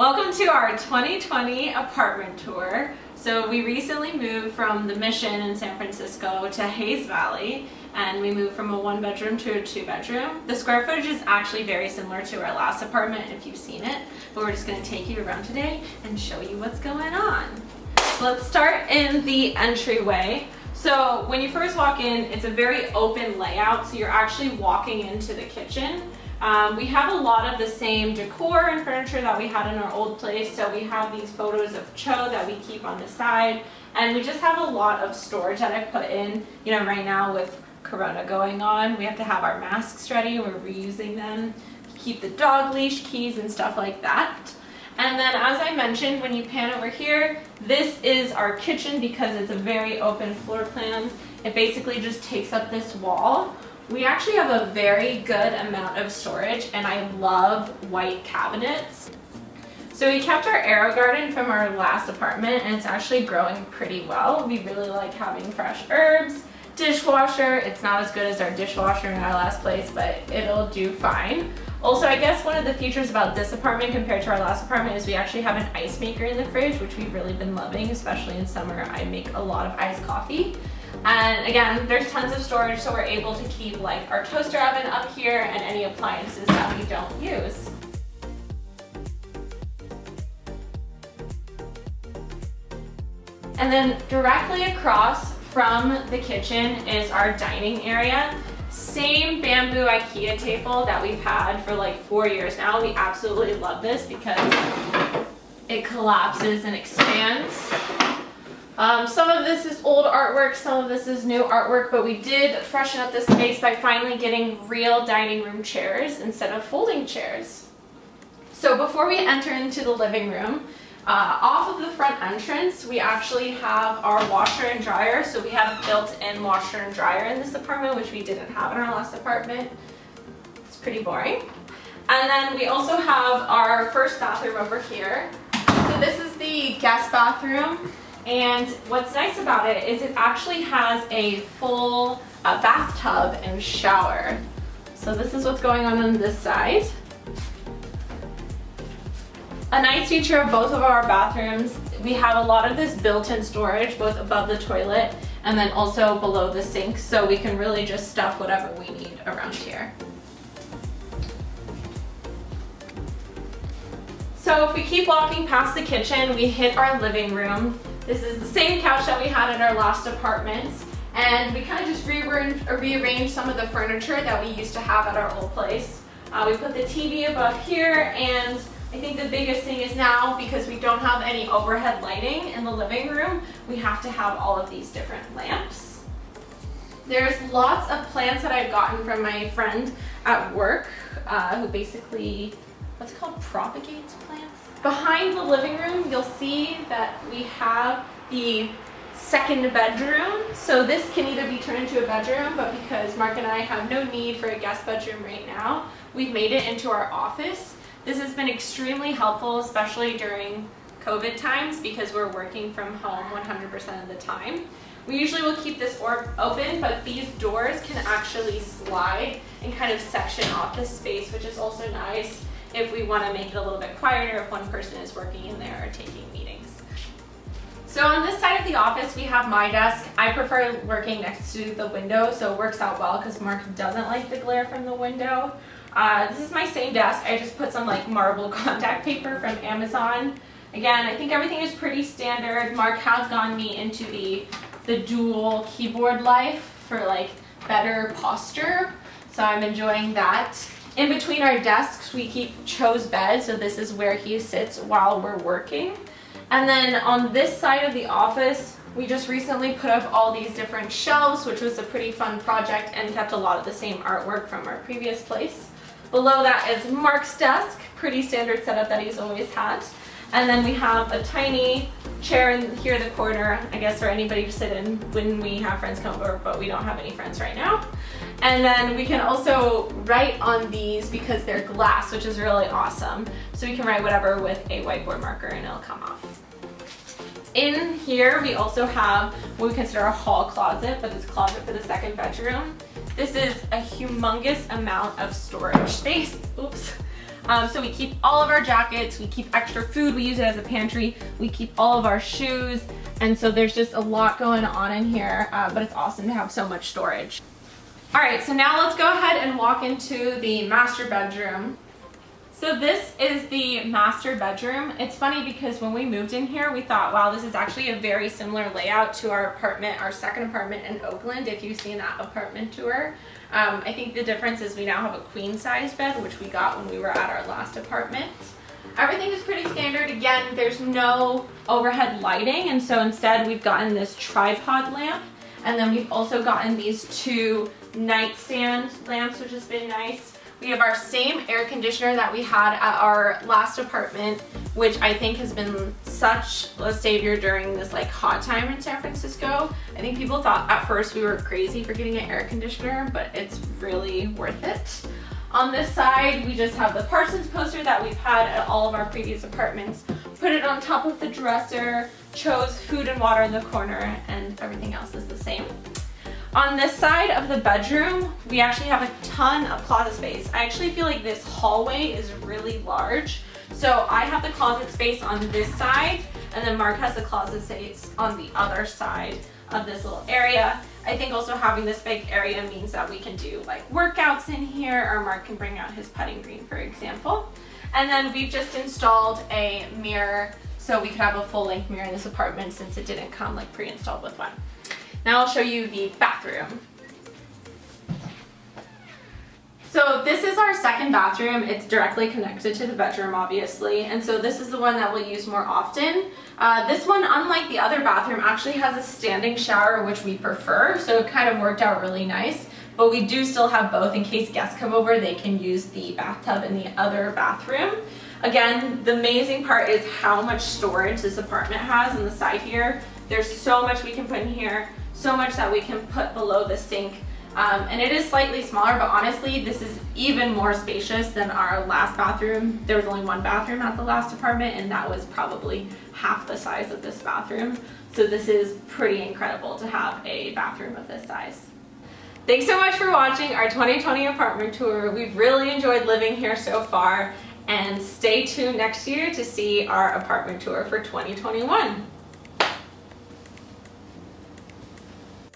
Welcome to our 2020 apartment tour. So we recently moved from the Mission in San Francisco to Hayes Valley, and we moved from a 1-bedroom to a 2-bedroom. The square footage is actually very similar to our last apartment if you've seen it, but we're just going to take you around today and show you what's going on. So let's start in the entryway. So when you first walk in, it's a very open layout, so you're actually walking into the kitchen. We have a lot of the same decor and furniture that we had in our old place. So we have these photos of Cho that we keep on the side, and we just have a lot of storage that I put in. You know, right now with Corona going on, we have to have our masks ready. We're reusing them. Keep the dog leash, keys, and stuff like that. And then, as I mentioned, when you pan over here, this is our kitchen because it's a very open floor plan. It basically just takes up this wall. We actually have a very good amount of storage, and I love white cabinets. So we kept our AeroGarden from our last apartment, and it's actually growing pretty well. We really like having fresh herbs. Dishwasher, it's not as good as our dishwasher in our last place, but it'll do fine. Also, I guess one of the features about this apartment compared to our last apartment is we actually have an ice maker in the fridge, which we've really been loving, especially in summer. I make a lot of iced coffee. And again, there's tons of storage, so we're able to keep like our toaster oven up here and any appliances that we don't use. And then directly across from the kitchen is our dining area. Same bamboo IKEA table that we've had for like 4 years now. We absolutely love this because it collapses and expands. Some of this is old artwork, some of this is new artwork, but we did freshen up the space by finally getting real dining room chairs instead of folding chairs. So before we enter into the living room, off of the front entrance, we actually have our washer and dryer. So we have built-in washer and dryer in this apartment, which we didn't have in our last apartment. It's pretty boring. And then we also have our first bathroom over here. So this is the guest bathroom. And what's nice about it is it actually has a full bathtub and shower. So this is what's going on this side. A nice feature of both of our bathrooms, we have a lot of this built-in storage both above the toilet and then also below the sink, so we can really just stuff whatever we need around here. So if we keep walking past the kitchen, we hit our living room. This is the same couch that we had in our last apartment, and we kind of just rearranged some of the furniture that we used to have at our old place. We put the TV above here, and I think the biggest thing is now, because we don't have any overhead lighting in the living room, we have to have all of these different lamps. There's lots of plants that I've gotten from my friend at work, who basically, what's it called, propagates plants? Behind the living room, you'll see that we have the second bedroom. So this can either be turned into a bedroom, but because Mark and I have no need for a guest bedroom right now, we've made it into our office. This has been extremely helpful, especially during COVID times, because we're working from home 100% of the time. We usually will keep this open, but these doors can actually slide and kind of section off the space, which is also nice if we want to make it a little bit quieter if one person is working in there or taking meetings. So on this side of the office, we have my desk. I prefer working next to the window, so it works out well because Mark doesn't like the glare from the window. This is my same desk. I just put some like marble contact paper from Amazon. Again, I think everything is pretty standard. Mark has gotten me into the dual keyboard life for like better posture, so I'm enjoying that. In between our desks, we keep Cho's bed, so this is where he sits while we're working. And then on this side of the office, we just recently put up all these different shelves, which was a pretty fun project and kept a lot of the same artwork from our previous place. Below that is Mark's desk, pretty standard setup that he's always had. And then we have a tiny chair in here in the corner, I guess for anybody to sit in when we have friends come over, but we don't have any friends right now. And then we can also write on these because they're glass, which is really awesome. So we can write whatever with a whiteboard marker and it'll come off. In here, we also have what we consider a hall closet, but it's a closet for the second bedroom. This is a humongous amount of storage space. Oops. So we keep all of our jackets, we keep extra food, we use it as a pantry, we keep all of our shoes, and so there's just a lot going on in here, but it's awesome to have so much storage. All right, so now let's go ahead and walk into the master bedroom. So this is the master bedroom. It's funny because when we moved in here, we thought, wow, this is actually a very similar layout to our apartment, our second apartment in Oakland, if you've seen that apartment tour. I think the difference is we now have a queen size bed, which we got when we were at our last apartment. Everything is pretty standard. Again, there's no overhead lighting, and so instead we've gotten this tripod lamp, and then we've also gotten these two nightstand lamps, which has been nice. We have our same air conditioner that we had at our last apartment, which I think has been such a savior during this like hot time in San Francisco. I think people thought at first we were crazy for getting an air conditioner, but it's really worth it. On this side, we just have the Parsons poster that we've had at all of our previous apartments. Put it on top of the dresser, chose food and water in the corner, and everything else is the same. On this side of the bedroom, we actually have a ton of closet space. I actually feel like this hallway is really large. So I have the closet space on this side, and then Mark has the closet space on the other side of this little area. I think also having this big area means that we can do like workouts in here, or Mark can bring out his putting green, for example. And then we've just installed a mirror so we could have a full length mirror in this apartment since it didn't come like pre-installed with one. Now I'll show you the bathroom. So this is our second bathroom. It's directly connected to the bedroom, obviously, and so this is the one that we'll use more often. This one, unlike the other bathroom, actually has a standing shower, which we prefer, so it kind of worked out really nice. But we do still have both in case guests come over. They can use the bathtub in the other bathroom. Again, the amazing part is how much storage this apartment has on the side here. There's so much we can put in here, so much that we can put below the sink. And it is slightly smaller, but honestly, this is even more spacious than our last bathroom. There was only one bathroom at the last apartment, and that was probably half the size of this bathroom. So this is pretty incredible to have a bathroom of this size. Thanks so much for watching our 2020 apartment tour. We've really enjoyed living here so far, and stay tuned next year to see our apartment tour for 2021.